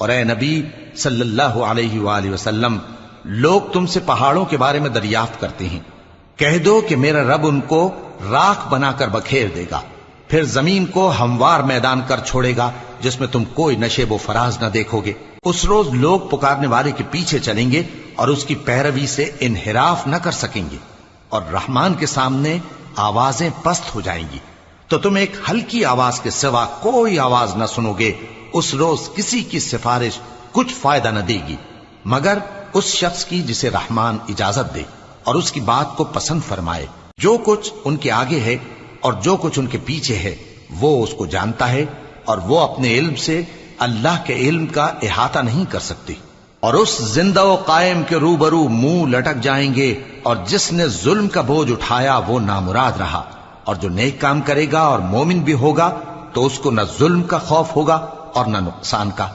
اور اے نبی صلی اللہ علیہ وآلہ وسلم، لوگ تم سے پہاڑوں کے بارے میں دریافت کرتے ہیں، کہہ دو کہ میرا رب ان کو راکھ بنا کر بکھیر دے گا، پھر زمین کو ہموار میدان کر چھوڑے گا جس میں تم کوئی نشیب و فراز نہ دیکھو گے۔ اس روز لوگ پکارنے والے کے پیچھے چلیں گے اور اس کی پیروی سے انحراف نہ کر سکیں گے، اور رحمان کے سامنے آوازیں پست ہو جائیں گی، تو تم ایک ہلکی آواز کے سوا کوئی آواز نہ سنو گے۔ اس روز کسی کی سفارش کچھ فائدہ نہ دے گی مگر اس شخص کی جسے رحمان اجازت دے اور اس کی بات کو پسند فرمائے۔ جو کچھ ان کے آگے ہے اور جو کچھ ان کے پیچھے ہے وہ اس کو جانتا ہے، اور وہ اپنے علم سے اللہ کے علم کا احاطہ نہیں کر سکتی۔ اور اس زندہ و قائم کے روبرو منہ لٹک جائیں گے، اور جس نے ظلم کا بوجھ اٹھایا وہ نامراد رہا، اور جو نیک کام کرے گا اور مومن بھی ہوگا تو اس کو نہ ظلم کا خوف ہوگا اور نہ نقصان کا۔